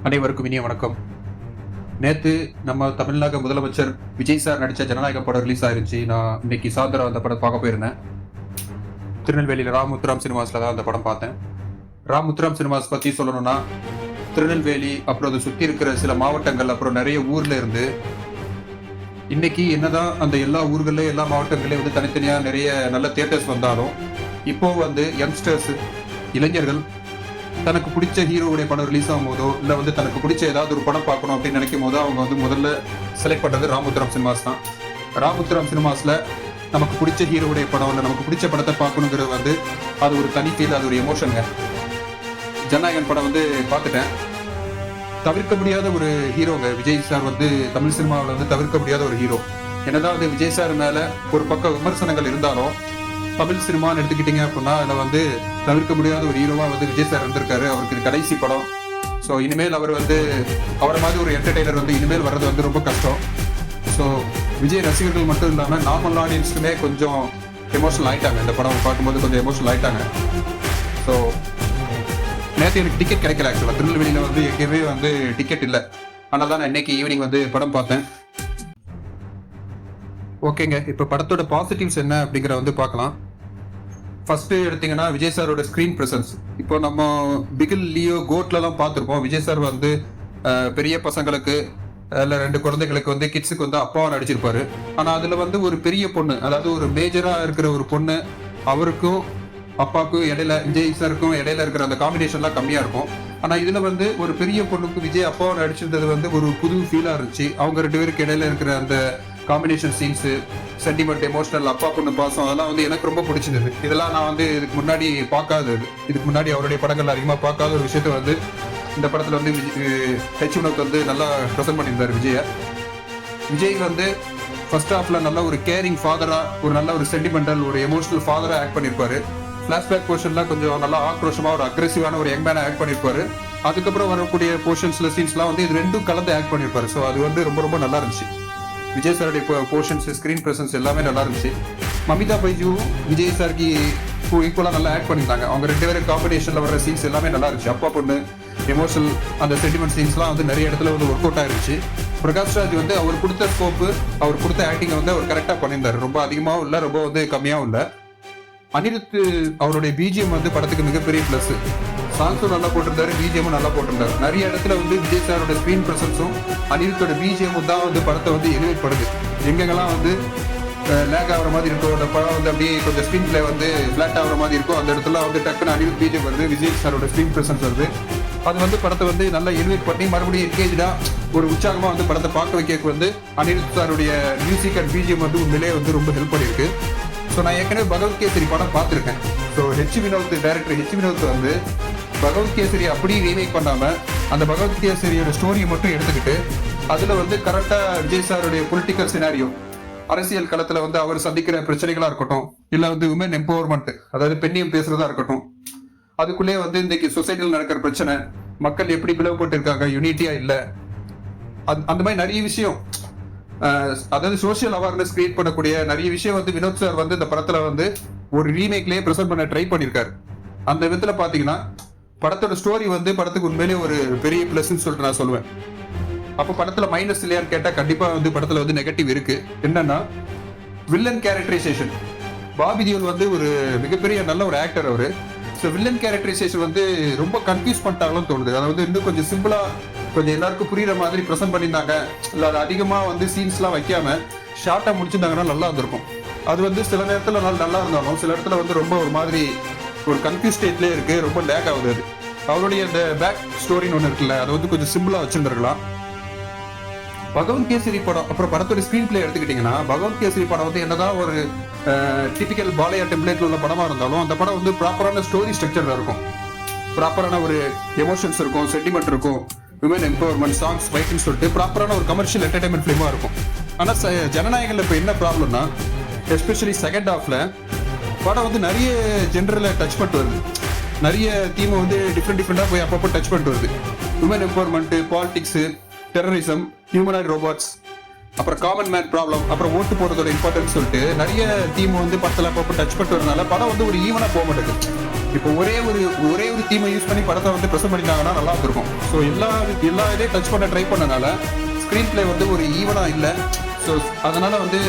அனைவருக்கும் இனிய வணக்கம். நேற்று நம்ம தமிழ்நாடு முதலமைச்சர் விஜய் சார் நடித்த ஜனநாயகம் படம் ரிலீஸ் ஆயிருச்சு. நான் இன்னைக்கு சாயந்தரம் அந்த படம் பார்க்க போயிருந்தேன். திருநெல்வேலியில் ராமுத்துராம் சினிமாஸில் தான் அந்த படம் பார்த்தேன். ராமுத்துராம் சினிமாஸ் பற்றி சொல்லணும்னா, திருநெல்வேலி அப்புறம் அதை சுற்றி இருக்கிற சில மாவட்டங்கள் அப்புறம் நிறைய ஊரில் இருந்து இன்னைக்கு என்னதான் அந்த எல்லா ஊர்கள்லையும் எல்லா மாவட்டங்களையும் வந்து தனித்தனியாக நிறைய நல்ல தியேட்டர்ஸ் வந்தாலும் இப்போ வந்து யங்ஸ்டர்ஸ் இளைஞர்கள் தனக்கு பிடிச்ச ஹீரோவுடைய படம் ரிலீஸ் ஆகும் போதோ இல்லை வந்து தனக்கு பிடிச்ச ஏதாவது ஒரு படம் பார்க்கணும் அப்படின்னு நினைக்கும் போதோ அவங்க வந்து முதல்ல செலக்ட் பண்ணுறது ராமுத்துராம் சினிமாஸ் தான். ராமுத்துராம் சினிமாஸில் நமக்கு பிடிச்ச ஹீரோவுடைய படம் இல்லை நமக்கு பிடிச்ச படத்தை பார்க்கணுங்கிறது வந்து அது ஒரு தனி ஃபீல், அது ஒரு எமோஷனுங்க. ஜனநாயகன் படம் வந்து பார்த்துட்டேன். தவிர்க்க முடியாத ஒரு ஹீரோங்க விஜய் சார். வந்து தமிழ் சினிமாவில் வந்து தவிர்க்க முடியாத ஒரு ஹீரோ. என்னதான் வந்து விஜய் சார் மேலே ஒரு பக்கம் விமர்சனங்கள் இருந்தாலும் தமிழ் சினிமான்னு எடுத்துக்கிட்டீங்க அப்படின்னா அதில் வந்து தவிர்க்க முடியாத ஒரு ஹீரோவாக வந்து விஜய் சார் வந்திருக்காரு. அவருக்கு கடைசி படம். ஸோ இனிமேல் அவர் வந்து அவரை மாதிரி ஒரு என்டர்டெய்னர் வந்து இனிமேல் வர்றது வந்து ரொம்ப கஷ்டம். ஸோ விஜய் ரசிகர்கள் மட்டும் இல்லாமல் நார்மல் ஆடியன்ஸுக்குமே கொஞ்சம் எமோஷனல் ஆகிட்டாங்க. இந்த படம் பார்க்கும்போது கொஞ்சம் எமோஷனல் ஆகிட்டாங்க. ஸோ நேற்று எனக்கு டிக்கெட் கிடைக்கல. ஆக்சுவலாக திருநெல்வேலியில் வந்து எங்கேயுமே வந்து டிக்கெட் இல்லை. ஆனால் தான் நான் இன்னைக்கு ஈவினிங் வந்து படம் பார்த்தேன். ஓகேங்க, இப்போ படத்தோட பாசிட்டிவ்ஸ் என்ன அப்படிங்கிற வந்து பார்க்கலாம். ஃபர்ஸ்ட் எடுத்தீங்கன்னா விஜய் சாரோட ஸ்க்ரீன் ப்ரெசன்ஸ். இப்போ நம்ம பிகில், லியோ, கோட்லலாம் பார்த்துருப்போம். விஜய் சார் வந்து பெரிய பசங்களுக்கு இல்லை 2 குழந்தைகளுக்கு வந்து கிட்ஸுக்கு வந்து அப்பாவை நடிச்சிருப்பாரு. ஆனால் அதில் வந்து ஒரு பெரிய பொண்ணு, அதாவது ஒரு மேஜராக இருக்கிற ஒரு பொண்ணு, அவருக்கும் அப்பாவுக்கும் இடையில, விஜய் சாருக்கும் இடையில இருக்கிற அந்த காம்பினேஷன்லாம் கம்மியாக இருக்கும். ஆனால் இதில் வந்து ஒரு பெரிய பொண்ணுக்கு விஜய் அப்பாவை நடிச்சிருந்தது வந்து ஒரு புது ஃபீலாக இருந்துச்சு. அவங்க 2 பேருக்கு இடையில இருக்கிற அந்த காம்பினேஷன் சீன்ஸு, சென்டிமெண்ட், எமோஷனல், அப்பா பொண்ணு பாசம், அதெல்லாம் வந்து எனக்கு ரொம்ப பிடிச்சிருந்தது. இதெல்லாம் நான் வந்து இதுக்கு முன்னாடி பார்க்காதது. இதுக்கு முன்னாடி அவருடைய படங்கள் அதிகமாக பார்க்காத ஒரு விஷயத்த வந்து இந்த படத்தில் வந்து வினோத் வந்து நல்லா ப்ரெசென்ட் பண்ணியிருந்தார் விஜயை. விஜய் வந்து ஃபர்ஸ்ட் ஹாஃப்ல நல்ல ஒரு கேரிங் ஃபாதராக, ஒரு நல்ல ஒரு சென்டிமெண்டல், ஒரு எமோஷனல் ஃபாதராக ஆக்ட் பண்ணியிருப்பாரு. ஃப்ளாஷ்பேக் போர்ஷன்லாம் கொஞ்சம் நல்லா ஆக்ரோஷமாக ஒரு அக்ரெசிவான ஒரு யங் மேனை ஆக்ட் பண்ணியிருப்பாரு. அதுக்கப்புறம் வரக்கூடிய போர்ஷன்ஸில் சீன்ஸ்லாம் வந்து இது 2ம் கலந்து ஆக்ட் பண்ணியிருப்பாரு. ஸோ அது வந்து ரொம்ப ரொம்ப நல்லா இருந்துச்சு. விஜய் சாருடைய போர்ஷன்ஸ், ஸ்க்ரீன் ப்ரெசன்ஸ் எல்லாமே நல்லா இருந்துச்சு. மமிதா பைஜு விஜய் சாருக்கு ஈக்குவலாக நல்லா ஆக்ட் பண்ணியிருந்தாங்க. அவங்க 2 பேரும் காம்பினேஷனில் வர சீன்ஸ் எல்லாமே நல்லா இருந்துச்சு. அப்பா பொண்ணு, எமோஷனல், அந்த சென்டிமெண்ட் சீன்ஸ்லாம் வந்து நிறைய இடத்துல வந்து ஒர்க் அவுட் ஆயிருச்சு. பிரகாஷ் ராஜ் வந்து அவர் கொடுத்த ஸ்கோப்பு, அவர் கொடுத்த ஆக்டிங்கை வந்து அவர் கரெக்டாக பண்ணியிருந்தார். ரொம்ப அதிகமாகவும் இல்லை, ரொம்ப வந்து கம்மியாகவும் இல்லை. அனிருத் அவருடைய பிஜிஎம் வந்து படத்துக்கு மிகப்பெரிய ப்ளஸ். சாங்ஸும் நல்லா போட்டிருந்தாரு, பிஜிஎமும் நல்லா போட்டிருந்தாரு. நிறைய இடத்துல வந்து விஜய் சாரோட ஸ்க்ரீன் ப்ரெசன்ஸும் அனிருத்தோட பிஜிஎமும் தான் வந்து படத்தை வந்து எலிவேட் பண்ணுது. எங்கெங்கெல்லாம் வந்து லேக் ஆகிற மாதிரி இருக்கும், அந்த படம் வந்து அப்படியே கொஞ்சம் ஸ்க்ரீன் பிளே வந்து ஃப்ளாட் ஆகிற மாதிரி இருக்கும், அந்த இடத்துல வந்து டக்குன்னு அனிருத் பிஜிஎம் வருது, விஜய் சாரோட ஸ்க்ரீன் ப்ரெசன்ஸ் வருது. அது வந்து படத்தை வந்து நல்லா எலிவேட் பண்ணி மறுபடியும் என்கேஜாக ஒரு உற்சாகமாக வந்து படத்தை பார்க்க வைக்க வந்து அனிருத் சாருடைய மியூசிக் அண்ட் பிஜிஎம் வந்து உண்மையிலே வந்து ரொம்ப ஹெல்ப் பண்ணியிருக்கு. ஸோ நான் ஏற்கனவே பகவத் கேசரி படம் பார்த்துருக்கேன். ஸோ டைரக்டர் ஹெச் வினோத் வந்து பகவத் கேசரி அப்படியே ரீமேக் பண்ணாமல் அந்த பகவத் கேசரியோட ஸ்டோரியை மட்டும் எடுத்துக்கிட்டு அதில் வந்து கரெக்டாக விஜய் சாருடைய பொலிட்டிக்கல் சினாரியோ, அரசியல் களத்தில் வந்து அவர் சந்திக்கிற பிரச்சனைகளாக இருக்கட்டும், இல்லை வந்து உமன் எம்பவர்மெண்ட், அதாவது பெண்ணியம் பேசுறதா இருக்கட்டும், அதுக்குள்ளே வந்து இன்றைக்கி சொசைட்டியில் நடக்கிற பிரச்சனை, மக்கள் எப்படி பிளவுபட்டு இருக்காங்க, யூனிட்டியா இல்லை, அந்த மாதிரி நிறைய விஷயம், அதாவது சோசியல் அவேர்னஸ் கிரியேட் பண்ணக்கூடிய நிறைய விஷயம் வந்து வினோத் சார் வந்து இந்த படத்தில் வந்து ஒரு ரீமேக்லேயே ப்ரெசென்ட் பண்ண ட்ரை பண்ணியிருக்காரு. அந்த விதத்தில் பார்த்தீங்கன்னா படத்தோட ஸ்டோரி வந்து படத்துக்கு உண்மையிலேயே ஒரு பெரிய ப்ளஸ்ன்னு சொல்லிட்டு நான் சொல்லுவேன். அப்போ படத்தில் மைனஸ் இல்லையான்னு கேட்டால் கண்டிப்பாக வந்து படத்தில் வந்து நெகட்டிவ் இருக்கு. என்னன்னா வில்லன் கேரக்டரைசேஷன். பாபி தியோல் வந்து ஒரு மிகப்பெரிய நல்ல ஒரு ஆக்டர் அவர். ஸோ வில்லன் கேரக்டரைசேஷன் வந்து ரொம்ப கன்ஃபியூஸ் பண்ணிட்டாங்கன்னு தோணுது. அதாவது இன்னும் கொஞ்சம் சிம்பிளாக, கொஞ்சம் எல்லாருக்கும் புரியுற மாதிரி ப்ரெசென்ட் பண்ணியிருந்தாங்க. இல்லை அது அதிகமாக வந்து சீன்ஸ்லாம் வைக்காம ஷார்ட்டாக முடிச்சிருந்தாங்கன்னா நல்லா இருந்திருக்கும். அது வந்து சில நேரத்தில் நல்லா இருந்தாலும் சில இடத்துல வந்து ரொம்ப ஒரு மாதிரி ஒரு கன்ஃபியூஸ் ஸ்டேட்லேயே இருக்கு, ரொம்ப லேக் ஆகுது. அது அவருடைய அந்த பேக் ஸ்டோரின்னு ஒன்று இருக்குல்ல, அதை வந்து கொஞ்சம் சிம்பிளாக வச்சுருந்துருக்கலாம். பகவத் கேசரி படம், அப்புறம் படத்தோட ஸ்க்ரீன் பிளே எடுத்துக்கிட்டிங்கன்னா, பகவத் கேசரி படம் வந்து என்னதான் ஒரு டிபிக்கல் பாலையா டெம்ப்ளேட்ல உள்ள படமாக இருந்தாலும் அந்த படம் வந்து ப்ராப்பரான ஸ்டோரி ஸ்ட்ரக்சரில் இருக்கும், ப்ராப்பரான ஒரு எமோஷன்ஸ் இருக்கும், சென்டிமெண்ட் இருக்கும், விமன் எம்பவர்மெண்ட், சாங்ஸ், ஃபைட்னு சொல்லிட்டு ப்ராப்பரான ஒரு கமர்ஷியல் என்டர்டைன்மெண்ட் ஃபிலிமாக இருக்கும். ஆனால் ஜனநாயகனில் இப்போ என்ன ப்ராப்ளம்னா, எஸ்பெஷலி செகண்ட் ஹாஃபில் படம் வந்து நிறைய ஜென்ரலை டச் பண்ணிட்டு வருது. நிறைய தீமை வந்து டிஃப்ரெண்டாக போய் அப்பப்போ டச் பண்ணிட்டு வருது. Women empowerment, politics, terrorism, humanoid robots, அப்புறம் காமன் மேன் ப்ராப்ளம், அப்புறம் ஓட்டு போடுறதோட இம்பார்ட்டன்ஸ் சொல்லிட்டு நிறைய தீம் வந்து படத்தில் அப்பப்போ டச் பண்ணிட்டு வரதுனால படம் வந்து ஒரு ஈவனாக போக மாட்டேங்குது. இப்போ ஒரே ஒரு தீமை யூஸ் பண்ணி படத்தை வந்து ப்ரெசென்ட் பண்ணிட்டாங்கன்னா நல்லா இருக்கும். ஸோ எல்லா இதையும் டச் பண்ண ட்ரை பண்ணனால ஸ்க்ரீன் பிளே வந்து ஒரு ஈவனா இல்லை. ஸோ அதனால வந்து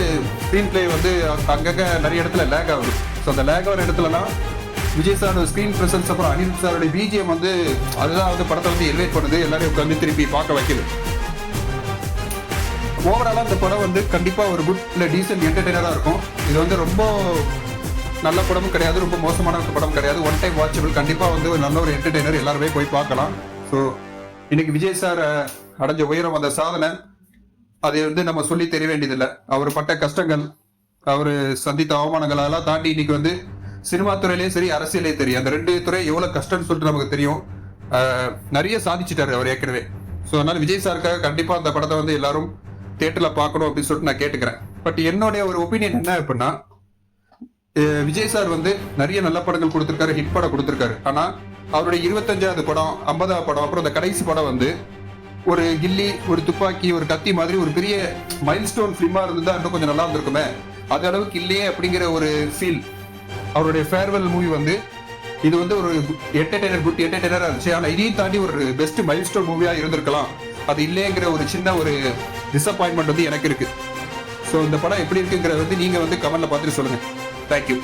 ஸ்க்ரீன் பிளே வந்து அங்கங்கே நிறைய இடத்துல லேக் ஆகுது. ஸோ அந்த லேக் ஆகிற இடத்துலலாம் விஜய் சாரோட ஸ்க்ரீன் ப்ரெசன்ஸ் அப்புறம் அனிருத் சாரோட பிஜிஎம் வந்து அதுதான் வந்து படத்தை வந்து எலிவேட் பண்ணுது, எல்லாரையும் உட்காந்து திருப்பி பார்க்க வைக்குது. ஓவராலாக இந்த படம் வந்து கண்டிப்பாக ஒரு குட் இல்லை டீசென்ட் என்டர்டெய்னராக இருக்கும். இது வந்து ரொம்ப நல்ல படமும் கிடையாது, ரொம்ப மோசமான படம் கிடையாது. One time watchable. கண்டிப்பாக வந்து ஒரு நல்ல ஒரு என்டர்டெய்னர், எல்லாருமே போய் பார்க்கலாம். ஸோ இன்னைக்கு விஜய் சார் அடைஞ்ச உயரம், அந்த சாதனை, அதை வந்து நம்ம சொல்லி தெரிய வேண்டியதில்லை. அவர் பட்ட கஷ்டங்கள், அவர் சந்தித்த அவமானங்கள் அதெல்லாம் தாண்டி இன்னைக்கு வந்து சினிமா துறையிலேயும் சரி அரசியலே தெரியும். அந்த 2 துறை எவ்வளோ கஷ்டம்னு சொல்லிட்டு நமக்கு தெரியும். நிறைய சாதிச்சிட்டாரு அவர் ஏற்கனவே. ஸோ அதனால விஜய் சாருக்காக கண்டிப்பாக அந்த படத்தை வந்து எல்லாரும் தியேட்டரில் பார்க்கணும் அப்படின்னு சொல்லிட்டு நான் கேட்டுக்கிறேன். பட் என்னுடைய ஒரு ஒப்பீனியன் என்ன அப்படின்னா, விஜய் சார் வந்து நிறைய நல்ல படங்கள் கொடுத்துருக்காரு, ஹிட் படம் கொடுத்துருக்காரு. ஆனால் அவருடைய 25வது படம், 50வது படம், அப்புறம் அந்த கடைசி படம் வந்து ஒரு கில்லி, ஒரு துப்பாக்கி, ஒரு கத்தி மாதிரி ஒரு பெரிய மைல்ஸ்டோன் ஃபிலிமா இருந்தா இன்னும் கொஞ்சம் நல்லா இருந்திருக்குமே, அது அளவுக்கு இல்லையே அப்படிங்கிற ஒரு ஃபீல். அவருடைய ஃபேர்வெல் மூவி வந்து இது வந்து ஒரு குட் என்டர்டெய்னரா இருந்துச்சு. ஆனால் இதையும் தாண்டி ஒரு பெஸ்ட் மைல்ஸ்டோன் மூவியா இருந்திருக்கலாம், அது இல்லைங்கிற ஒரு சின்ன ஒரு டிசப்பாயின்மெண்ட் வந்து எனக்கு இருக்கு. ஸோ இந்த படம் எப்படி இருக்குங்கிறத வந்து நீங்க வந்து கமெண்ட்ல பார்த்துட்டு சொல்லுங்க. தேங்க்யூ.